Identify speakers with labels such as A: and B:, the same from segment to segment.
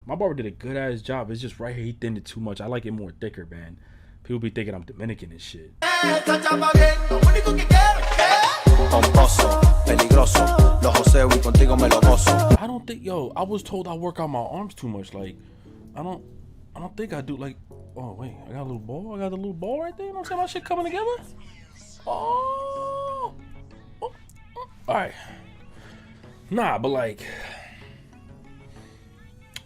A: My barber did a good ass job. It's just right here he thinned it too much. I like it more thicker, man. People be thinking I'm Dominican and shit.
B: Pomposo, peligroso, lo joseo y contigo me lo gozo.
A: I don't think, yo, I was told I work out my arms too much. Like, I don't think I do. Like, oh wait, I got a little ball. I got the little ball right there. You know what I'm saying? My shit coming together. Oh. All right. Nah, but like,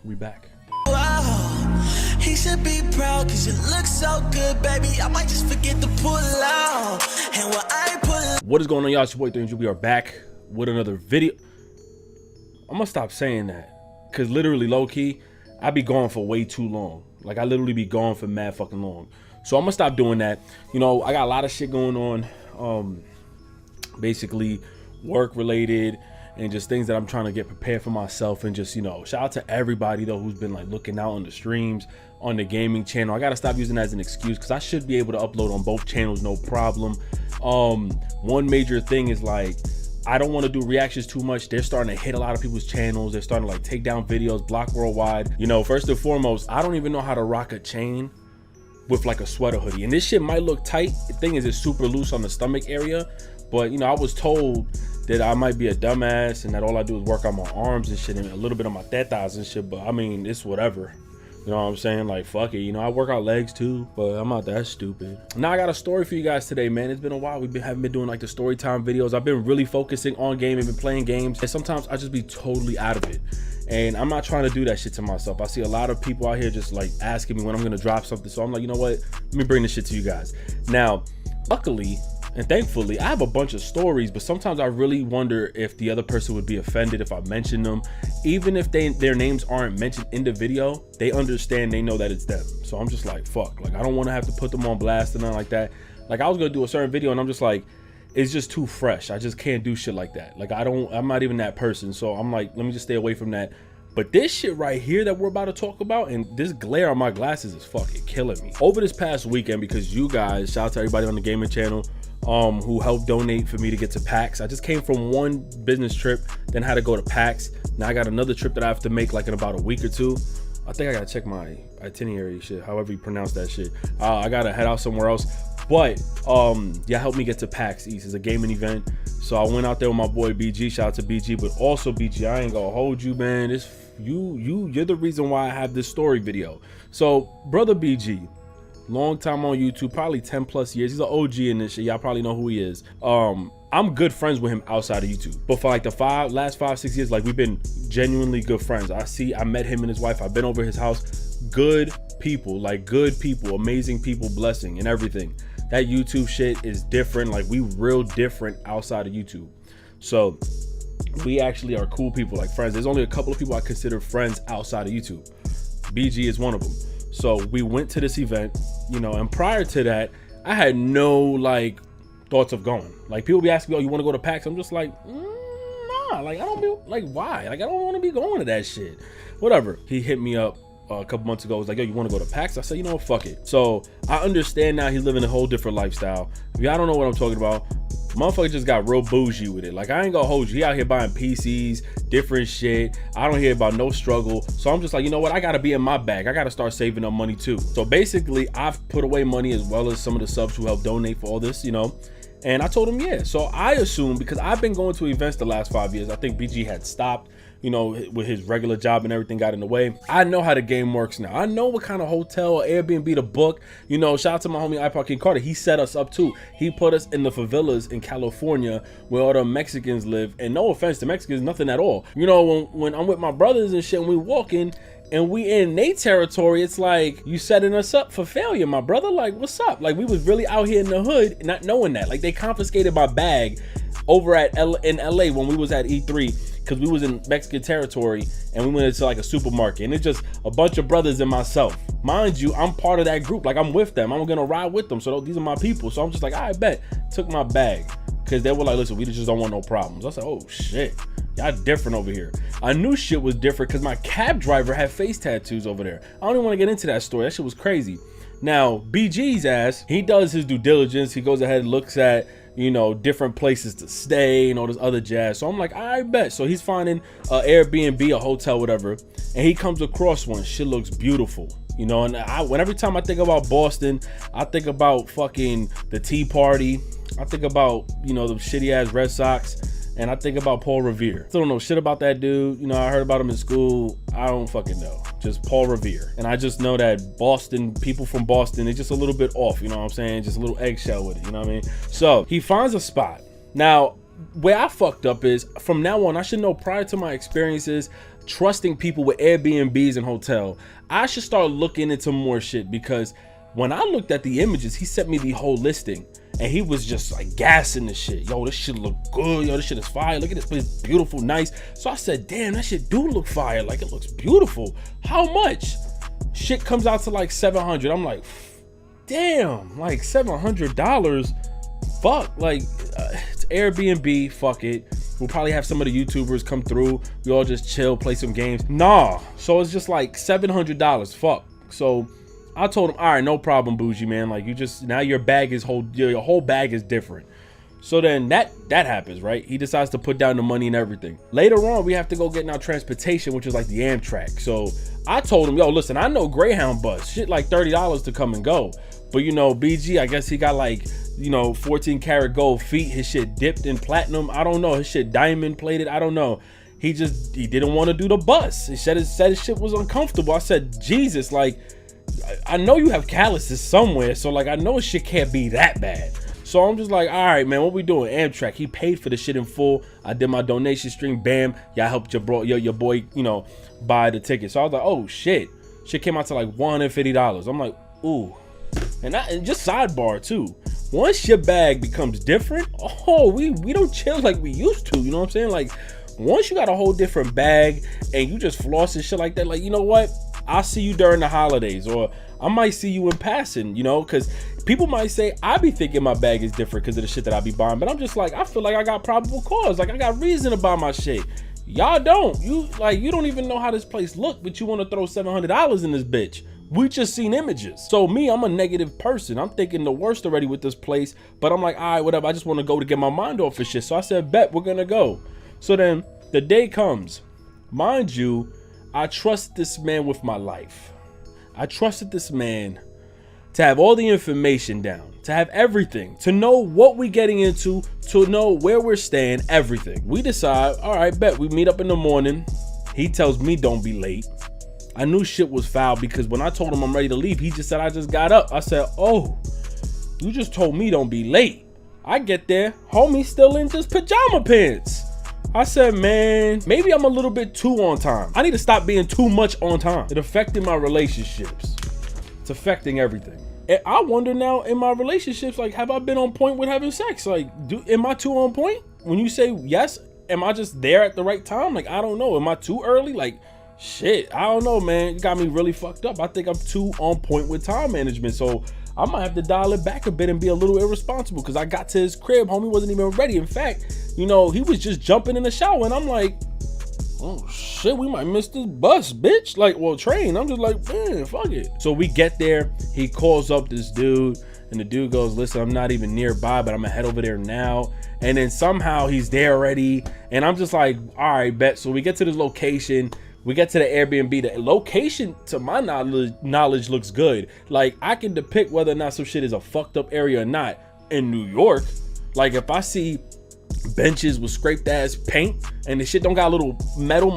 A: we back.
C: Wow, he should be proud cause you look so good, baby. I might just forget to pull out. And what I pull.
A: What is going on, y'all? It's your boy 3 We are back with another video. I'm gonna stop saying that because literally, low key, I be gone for way too long. Like, I literally be gone for mad fucking long. So I'm gonna stop doing that. You know, I got a lot of shit going on, basically work related and just things that I'm trying to get prepared for myself. And just, you know, shout out to everybody though who's been like looking out on the streams, on the gaming channel. I gotta stop using that as an excuse because I should be able to upload on both channels, no problem. One major thing is like, I don't want to do reactions too much. They're starting to hit a lot of people's channels. They're starting to like take down videos, block worldwide. You know, first and foremost, I don't even know how to rock a chain with like a sweater hoodie. And this shit might look tight. The thing is, it's super loose on the stomach area. But, you know, I was told that I might be a dumbass and that all I do is work on my arms and shit and a little bit on my tetas and shit. But I mean, it's whatever. You know what I'm saying? Like, fuck it. You know, I work out legs too, but I'm not that stupid. Now I got a story for you guys today, man. It's been a while. Haven't been doing like the story time videos. I've been really focusing on gaming, been playing games, and sometimes I just be totally out of it. And I'm not trying to do that shit to myself. I see a lot of people out here just like asking me when I'm gonna drop something. So I'm like, you know what? Let me bring this shit to you guys. Now, luckily and thankfully, I have a bunch of stories, but sometimes I really wonder if the other person would be offended if I mention them. Even if their names aren't mentioned in the video, they understand, they know that it's them. So I'm just like, fuck, like I don't want to have to put them on blast and nothing like that. Like I was gonna do a certain video and I'm just like, it's just too fresh. I just can't do shit like that. Like I'm not even that person. So I'm like, let me just stay away from that. But this shit right here that we're about to talk about, and this glare on my glasses is fucking killing me. Over this past weekend, because you guys, shout out to everybody on the gaming channel, who helped donate for me to get to PAX. I just came from one business trip, then had to go to PAX. Now I got another trip that I have to make like in about a week or two. I think I gotta check my itinerary shit, however you pronounce that shit. I gotta head out somewhere else. But yeah, helped me get to PAX East. It's a gaming event. So I went out there with my boy BG. Shout out to BG, but also BG, I ain't gonna hold you, man. This you're the reason why I have this story video. So brother BG, long time on YouTube, probably 10 plus years. He's an OG in this shit. Y'all probably know who he is. I'm good friends with him outside of YouTube, but for like the last 5-6 years, like we've been genuinely good friends. I met him and his wife. I've been over his house. Good people, like good people, amazing people, blessing and everything. That YouTube shit is different. Like we real different outside of YouTube. So we actually are cool people, like friends. There's only a couple of people I consider friends outside of YouTube. BG is one of them. So we went to this event, you know, and prior to that, I had no like thoughts of going. Like people be asking me, oh, you want to go to PAX? I'm just like, nah, like I don't be like, why? Like I don't want to be going to that shit. Whatever. He hit me up a couple months ago. Was like, yo, you want to go to PAX? I said, you know, fuck it. So I understand now he's living a whole different lifestyle. If y'all don't know what I'm talking about, motherfucker just got real bougie with it. Like I ain't gonna hold you. He out here buying PCs, different shit. I don't hear about no struggle. So I'm just like, you know what? I gotta be in my bag. I gotta start saving up money too. So basically, I've put away money as well as some of the subs who helped donate for all this, you know. And I told him, yeah. So I assume, because I've been going to events the last 5 years, I think BG had stopped, you know, with his regular job and everything got in the way. I know how the game works now. I know what kind of hotel or Airbnb to book. You know, shout out to my homie iPod King Carter. He set us up too. He put us in the favelas in California where all the Mexicans live. And no offense to Mexicans, nothing at all. You know, when I'm with my brothers and shit, and we walking and we in their territory, it's like you setting us up for failure, my brother. Like, what's up? Like, we was really out here in the hood not knowing that. Like, they confiscated my bag over in LA when we was at E3 because we was in Mexican territory and we went into like a supermarket and it's just a bunch of brothers and myself. Mind you, I'm part of that group. Like I'm with them. I'm gonna ride with them. So these are my people. So I'm just like, I bet. Took my bag because they were like, listen, we just don't want no problems. I said, oh shit, y'all different over here. I knew shit was different because my cab driver had face tattoos over there. I don't even want to get into that story. That shit was crazy. Now, BG's ass, he does his due diligence. He goes ahead and looks at, you know, different places to stay and all this other jazz. So I'm like, I bet. So he's finding Airbnb, a hotel, whatever, and he comes across one. Shit looks beautiful, you know. And every time I think about Boston, I think about fucking the Tea Party. I think about, you know, the shitty ass Red Sox. And I think about Paul Revere. Still don't know shit about that dude. You know, I heard about him in school. I don't fucking know. Just Paul Revere. And I just know that Boston, people from Boston, they're just a little bit off, you know what I'm saying? Just a little eggshell with it, you know what I mean? So he finds a spot. Now, where I fucked up is, from now on, I should know, prior to my experiences trusting people with Airbnbs and hotel, I should start looking into more shit, because when I looked at the images, he sent me the whole listing. And he was just like gassing the shit. Yo, this shit look good. Yo, this shit is fire. Look at this place, beautiful, nice. So I said, damn, that shit do look fire. Like, it looks beautiful. How much? Shit comes out to like $700. I'm like, damn, like $700. Fuck, like it's Airbnb. Fuck it. We'll probably have some of the YouTubers come through. We all just chill, play some games. Nah. So it's just like $700. Fuck. So I told him, all right, no problem, bougie man. Like, you just, now your bag is your whole bag is different. So then that happens, right? He decides to put down the money and everything. Later on, we have to go get in our transportation, which is like the Amtrak. So I told him, yo, listen, I know Greyhound bus, shit like $30 to come and go. But you know, BG, I guess he got like, you know, 14 karat gold feet. His shit dipped in platinum. I don't know. His shit diamond plated. I don't know. He didn't want to do the bus. He said his shit was uncomfortable. I said, Jesus, like, I know you have calluses somewhere, so like I know shit can't be that bad. So I'm just like, all right, man, what we doing? Amtrak. He paid for the shit in full. I did my donation stream. Bam, y'all helped your boy, you know, buy the ticket. So I was like, oh shit, shit came out to like $150. I'm like, ooh, and just sidebar too. Once your bag becomes different, oh, we don't chill like we used to. You know what I'm saying? Like, once you got a whole different bag and you just floss and shit like that, like, you know what? I'll see you during the holidays, or I might see you in passing, you know, because people might say I be thinking my bag is different because of the shit that I be buying, but I'm just like, I feel like I got probable cause, like I got reason to buy my shit. Y'all don't. You don't even know how this place look, but you want to throw $700 in this bitch. We just seen images. So me, I'm a negative person. I'm thinking the worst already with this place, but I'm like, all right, whatever. I just want to go to get my mind off of shit. So I said, bet, we're gonna go. So then the day comes. Mind you, I trust this man with my life. I trusted this man to have all the information down, to have everything, to know what we're getting into, to know where we're staying, everything. We decide, all right, bet, we meet up in the morning. He tells me don't be late. I knew shit was foul because when I told him I'm ready to leave, he just said, I just got up. I said, oh, you just told me don't be late. I get there, homie's still in just pajama pants. I said, man, maybe I'm a little bit too on time. I need to stop being too much on time. It affected my relationships. It's affecting everything. And I wonder now in my relationships, like, have I been on point with having sex? Like, am I too on point? When you say yes, am I just there at the right time? Like, I don't know. Am I too early? Like, shit, I don't know, man. It got me really fucked up. I think I'm too on point with time management. So I might have to dial it back a bit and be a little irresponsible, because I got to his crib, homie wasn't even ready. In fact, you know, he was just jumping in the shower and I'm like, oh shit, we might miss this bus, bitch. Like, well, train. I'm just like, man, fuck it. So we get there, he calls up this dude and the dude goes, listen, I'm not even nearby, but I'm gonna head over there now. And then somehow he's there already. And I'm just like, all right, bet. So we get to this location. We get to the Airbnb. The location, to my knowledge, looks good. Like, I can depict whether or not some shit is a fucked up area or not. In New York, like, if I see benches with scraped ass paint and the shit don't got a little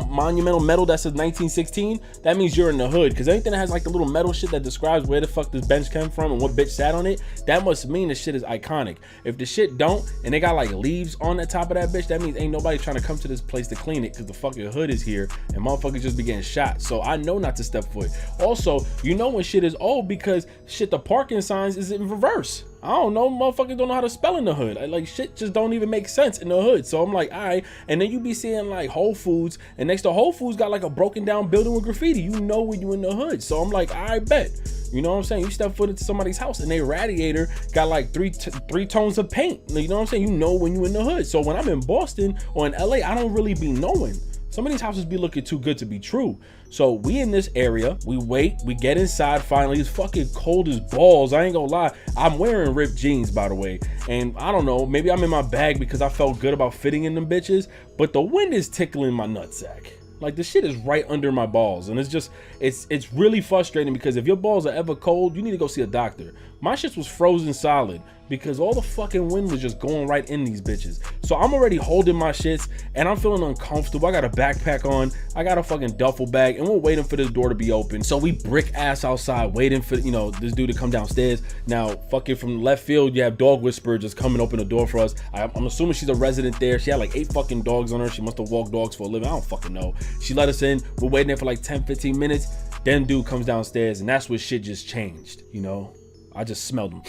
A: monumental metal that says 1916, that means you're in the hood. Because anything that has like the little metal shit that describes where the fuck this bench came from and what bitch sat on it, that must mean the shit is iconic. If the shit don't and they got like leaves on the top of that bitch, that means ain't nobody trying to come to this place to clean it, because the fucking hood is here and motherfuckers just be getting shot. So I know not to step foot. Also, you know when shit is old because shit, the parking signs is in reverse. I don't know, motherfuckers don't know how to spell in the hood. Like, shit just don't even make sense in the hood. So I'm like, all right. And then you be seeing like Whole Foods, and next to Whole Foods got like a broken down building with graffiti. You know when you in the hood. So I'm like, I bet. You know what I'm saying? You step foot into somebody's house and their radiator got like three tones of paint. You know what I'm saying? You know when you in the hood. So when I'm in Boston or in LA, I don't really be knowing. Some of these houses be looking too good to be true. So we in this area, we wait, we get inside finally. It's fucking cold as balls. I ain't gonna lie. I'm wearing ripped jeans, by the way. And I don't know, maybe I'm in my bag because I felt good about fitting in them bitches, but the wind is tickling my nutsack. Like, the shit is right under my balls, and it's really frustrating because if your balls are ever cold, you need to go see a doctor. My shit was frozen solid because all the fucking wind was just going right in these bitches. So I'm already holding my shits and I'm feeling uncomfortable. I got a backpack on, I got a fucking duffel bag, and we're waiting for this door to be open. So we brick ass outside waiting for, you know, this dude to come downstairs. Now fucking from left field, you have Dog Whisperer just coming open the door for us. I'm assuming she's a resident there. She had like 8 fucking dogs on her. She must have walked dogs for a living. I don't fucking know. She let us in. We're waiting there for like 10-15 minutes. Then dude comes downstairs, and that's where shit just changed, you know. I just smelled him.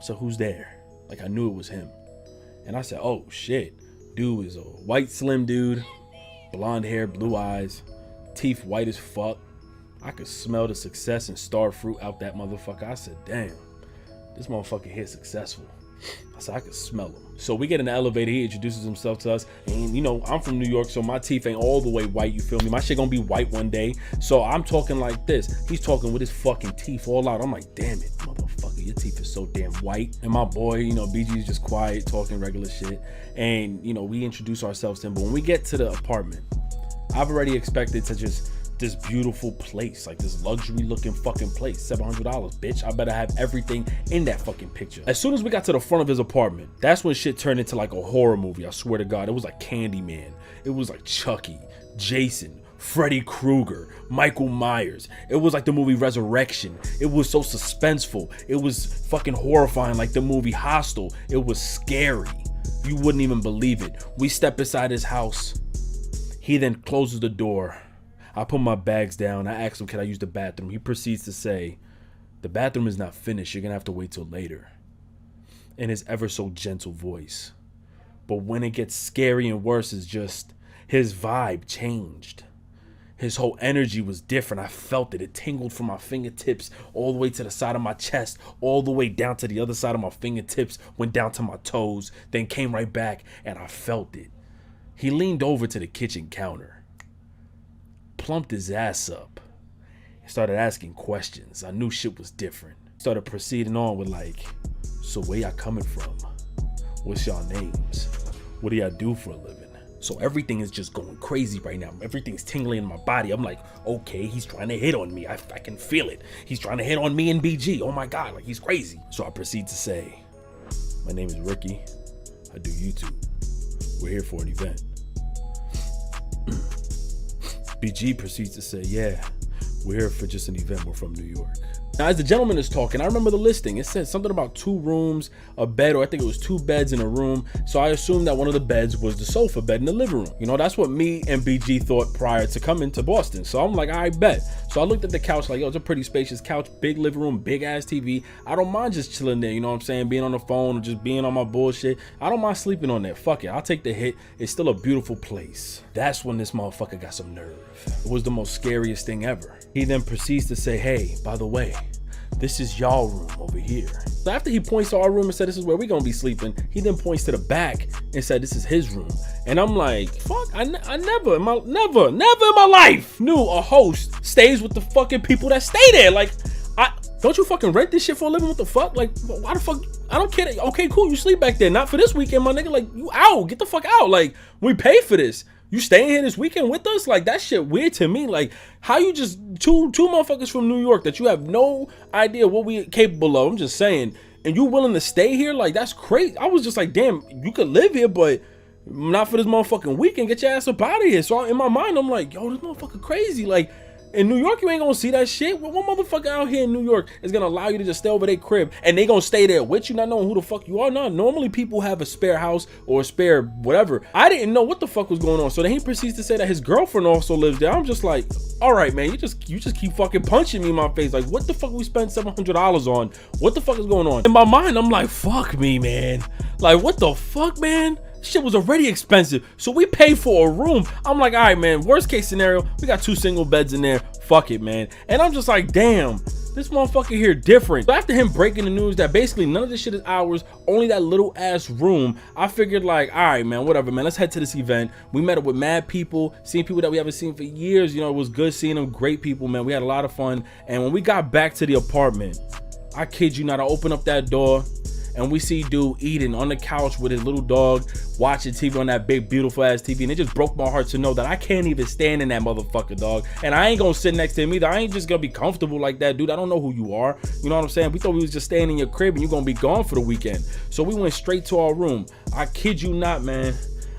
A: So who's there? Like, I knew it was him. And I said, oh shit. Dude is a white slim dude, blonde hair, blue eyes, teeth white as fuck. I could smell the success and star fruit out that motherfucker. I said, damn, this motherfucker here successful. I said, I could smell him. So we get in the elevator. He introduces himself to us. And, you know, I'm from New York, so my teeth ain't all the way white, you feel me? My shit gonna be white one day. So I'm talking like this. He's talking with his fucking teeth all out. I'm like, damn it, motherfucker, your teeth is so damn white. And my boy, you know, BG's just quiet, talking regular shit. And, you know, we introduce ourselves to him. But when we get to the apartment, I've already expected to just this beautiful place, like this luxury looking fucking place, $700, bitch. I better have everything in that fucking picture. As soon as we got to the front of his apartment, that's when shit turned into like a horror movie. I swear to God, it was like Candyman. It was like Chucky, Jason, Freddy Krueger, Michael Myers. It was like the movie Resurrection. It was so suspenseful. It was fucking horrifying, like the movie Hostel. It was scary. You wouldn't even believe it. We step inside his house. He then closes the door. I put my bags down. I asked him, can I use the bathroom? He proceeds to say, the bathroom is not finished. You're going to have to wait till later. In his ever so gentle voice. But when it gets scary and worse, is just his vibe changed. His whole energy was different. I felt it. It tingled from my fingertips all the way to the side of my chest, all the way down to the other side of my fingertips, went down to my toes, then came right back, and I felt it. He leaned over to the kitchen counter, plumped his ass up, and started asking questions. I knew shit was different. Started proceeding on with like, so where y'all coming from? What's y'all names? What do y'all do for a living? So everything is just going crazy right now. Everything's tingling in my body. I'm like, okay, he's trying to hit on me. I can feel it. He's trying to hit on me and BG. Oh my God, like he's crazy. So I proceed to say, my name is Ricky. I do YouTube. We're here for an event. BG proceeds to say, yeah, we're here for just an event. We're from New York. Now, as the gentleman is talking, I remember the listing. It said something about 2 rooms, a bed, or I think it was 2 beds in a room. So I assumed that one of the beds was the sofa bed in the living room. You know, that's what me and BG thought prior to coming to Boston. So I'm like, I bet. So I looked at the couch like, yo, it's a pretty spacious couch, big living room, big ass TV. I don't mind just chilling there, you know what I'm saying? Being on the phone or just being on my bullshit. I don't mind sleeping on there. Fuck it. I'll take the hit. It's still a beautiful place. That's when this motherfucker got some nerve. It was the most scariest thing ever. He then proceeds to say, hey, by the way, this is y'all room over here. So after he points to our room and said, this is where we're gonna be sleeping, he then points to the back and said, this is his room. And I'm like, fuck, I never in my life knew a host stays with the fucking people that stay there. Like, don't you fucking rent this shit for a living? What the fuck? Like, why the fuck? I don't care. Okay, cool, you sleep back there. Not for this weekend, my nigga. Like, you out. Get the fuck out. Like, we pay for this. You staying here this weekend with us? Like, that shit weird to me. Like, how you just two motherfuckers from New York that you have no idea what we capable of. I'm just saying, and you willing to stay here? Like, that's crazy. I was just like, damn, you could live here, but not for this motherfucking weekend. Get your ass up out of here. So in my mind, I'm like, yo, this motherfucker crazy. Like, in New York, you ain't gonna see that shit. What motherfucker out here in New York is gonna allow you to just stay over their crib and they gonna stay there with you, not knowing who the fuck you are? No, normally people have a spare house or a spare whatever. I didn't know what the fuck was going on. So then he proceeds to say that his girlfriend also lives there. I'm just like, all right, man, you just keep fucking punching me in my face. Like, what the fuck we spent $700 on? What the fuck is going on? In my mind, I'm like, fuck me, man. Like, what the fuck, man? Shit was already expensive, so we paid for a room. I'm like, all right, man, worst case scenario, we got 2 single beds in there. Fuck it, man. And I'm just like, damn, This motherfucker here different. So after him breaking the news that basically none of this shit is ours, only that little ass room, I figured like, all right, man, whatever, man. Let's head to this event. We met up with mad people, seeing people that we haven't seen for years. You know, it was good seeing them. Great people, man. We had a lot of fun. And when we got back to the apartment, I kid you not, I opened up that door and we see dude eating on the couch with his little dog, watching TV on that big, beautiful ass TV. And it just broke my heart to know that I can't even stand in that motherfucker, dog. And I ain't gonna sit next to him either. I ain't just gonna be comfortable like that, dude. I don't know who you are. You know what I'm saying? We thought we was just staying in your crib and you gonna be gone for the weekend. So we went straight to our room. I kid you not, man.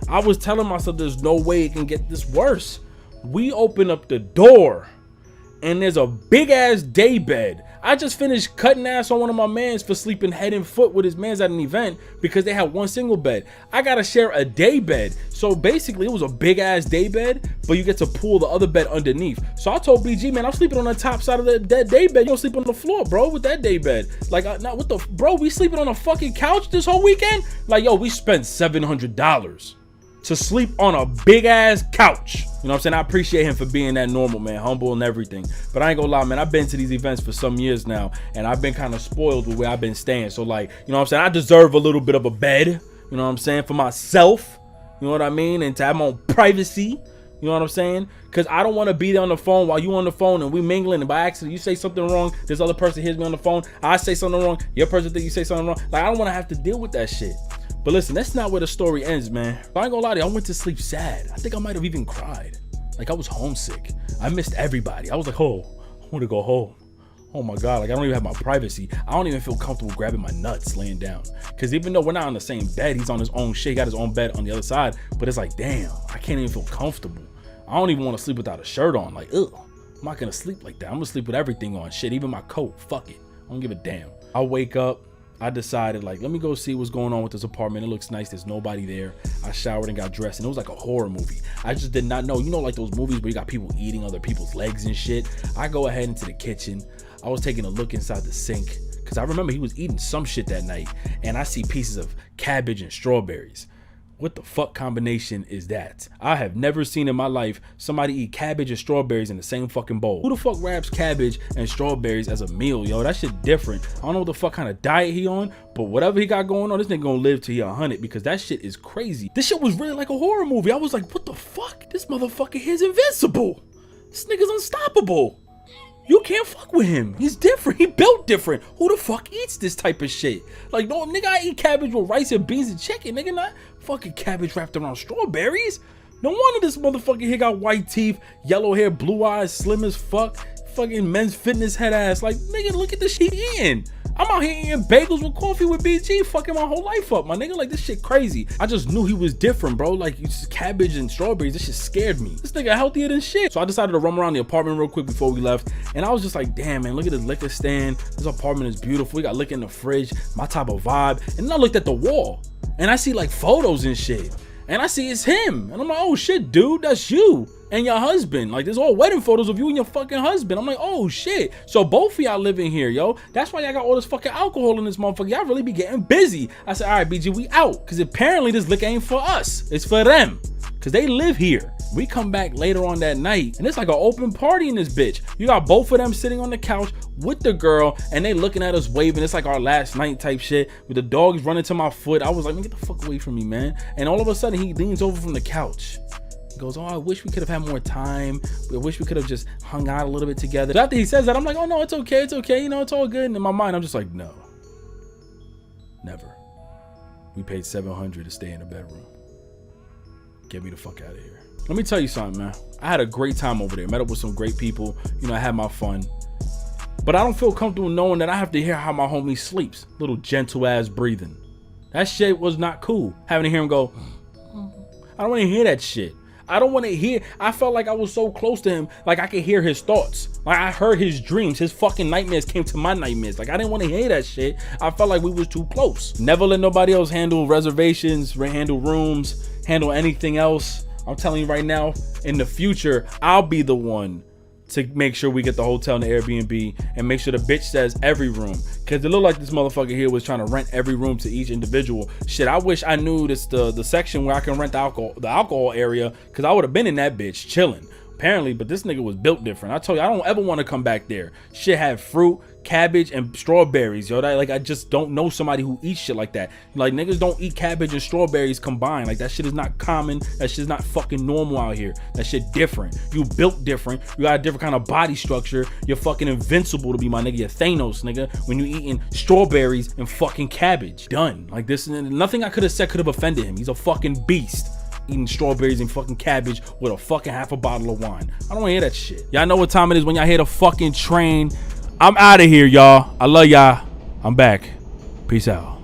A: I was telling myself there's no way it can get this worse. We open up the door and there's a big ass day bed. I just finished cutting ass on one of my mans for sleeping head and foot with his mans at an event because they had one single bed. I gotta share a day bed. So basically it was a big ass day bed, but you get to pull the other bed underneath. So I told BG, man, I'm sleeping on the top side of that day bed. You don't sleep on the floor, bro, with that day bed. Like, now what the, bro, we sleeping on a fucking couch this whole weekend? Like, yo, we spent $700 to sleep on a big ass couch. You know what I'm saying? I appreciate him for being that normal, man, humble and everything. But I ain't gonna lie, man, I've been to these events for some years now, and I've been kind of spoiled with where I've been staying. So like, you know what I'm saying? I deserve a little bit of a bed, you know what I'm saying, for myself, you know what I mean? And to have my own privacy, you know what I'm saying? Because I don't want to be there on the phone while you on the phone and we mingling, and by accident you say something wrong, this other person hears me on the phone, I say something wrong, your person think you say something wrong. Like, I don't want to have to deal with that shit. But listen, that's not where the story ends, man. I ain't gonna lie to you, I went to sleep sad. I think I might have even cried. Like, I was homesick. I missed everybody. I was like, oh, I want to go home. Oh my God, like, I don't even have my privacy. I don't even feel comfortable grabbing my nuts laying down. Because even though we're not on the same bed, he's on his own shit. He got his own bed on the other side. But it's like, damn, I can't even feel comfortable. I don't even want to sleep without a shirt on. Like, ugh, I'm not gonna sleep like that. I'm gonna sleep with everything on. Shit, even my coat, fuck it. I don't give a damn. I wake up. I decided, like, let me go see what's going on with this apartment. It looks nice. There's nobody there. I showered and got dressed, and it was like a horror movie. I just did not know. You know, like those movies where you got people eating other people's legs and shit. I go ahead into the kitchen. I was taking a look inside the sink because I remember he was eating some shit that night, and I see pieces of cabbage and strawberries. What the fuck combination is that? I have never seen in my life somebody eat cabbage and strawberries in the same fucking bowl. Who the fuck wraps cabbage and strawberries as a meal, yo? That shit different. I don't know what the fuck kind of diet he on, but whatever he got going on, this nigga gonna live till he 100 because that shit is crazy. This shit was really like a horror movie. I was like, what the fuck? This motherfucker here is invincible. This nigga's unstoppable. You can't fuck with him. He's different. He built different. Who the fuck eats this type of shit? Like, no, nigga, I eat cabbage with rice and beans and chicken. Nigga, not fucking cabbage wrapped around strawberries. No wonder this motherfucker here got white teeth, yellow hair, blue eyes, slim as fuck, fucking Men's Fitness head ass. Like, nigga, look at the shit he eating. I'm out here eating bagels with coffee with BG, fucking my whole life up, my nigga. Like, this shit crazy. I just knew he was different, bro. Like, it's cabbage and strawberries, this shit scared me. This nigga healthier than shit. So I decided to run around the apartment real quick before we left, and I was just like, damn, man, look at this liquor stand. This apartment is beautiful. We got liquor in the fridge, my type of vibe. And then I looked at the wall, and I see like photos and shit, and I see it's him, and I'm like, oh shit, dude, that's you and your husband. Like, there's all wedding photos of you and your fucking husband. I'm like, oh shit. So both of y'all living here, yo. That's why y'all got all this fucking alcohol in this motherfucker. Y'all really be getting busy. I said, all right, BG, we out. Because apparently this liquor ain't for us. It's for them. Because they live here. We come back later on that night, and it's like an open party in this bitch. You got both of them sitting on the couch with the girl, and they looking at us waving. It's like our last night type shit. With the dogs running to my foot. I was like, man, get the fuck away from me, man. And all of a sudden, he leans over from the couch. Goes, oh, I wish we could have had more time. I wish we could have just hung out a little bit together. After he says that, I'm like, oh no, it's okay, you know, it's all good. And in my mind, I'm just like, no, never. We paid $700 to stay in a bedroom. Get me the fuck out of here. Let me tell you something, man. I had a great time over there. Met up with some great people. You know, I had my fun. But I don't feel comfortable knowing that I have to hear how my homie sleeps. Little gentle ass breathing. That shit was not cool. Having to hear him go, I don't want to hear that shit. I don't want to hear. I felt like I was so close to him, like I could hear his thoughts. Like I heard his dreams. His fucking nightmares came to my nightmares. Like I didn't want to hear that shit. I felt like we was too close. Never let nobody else handle reservations, handle rooms, handle anything else. I'm telling you right now, in the future, I'll be the one to make sure we get the hotel and the Airbnb and make sure the bitch says every room. Cause it looked like this motherfucker here was trying to rent every room to each individual. Shit, I wish I knew this the section where I can rent the alcohol area, cause I would have been in that bitch chilling. apparently, but this nigga was built different. I told you, I don't ever want to come back there. Shit had fruit, cabbage, and strawberries, yo. That, like, I just don't know somebody who eats shit like that. Like, niggas don't eat cabbage and strawberries combined. Like, that shit is not common. That shit is not fucking normal out here. That shit different. You built different. You got a different kind of body structure. You're fucking invincible to be my nigga. You're Thanos, nigga, when you eating strawberries and fucking cabbage. Done. Like, this, nothing I could have said could have offended him. He's a fucking beast. Eating strawberries and fucking cabbage with a fucking half a bottle of wine. I don't want to hear that shit. Y'all know what time it is when y'all hear the fucking train. I'm out of here, y'all. I love y'all. I'm back. Peace out.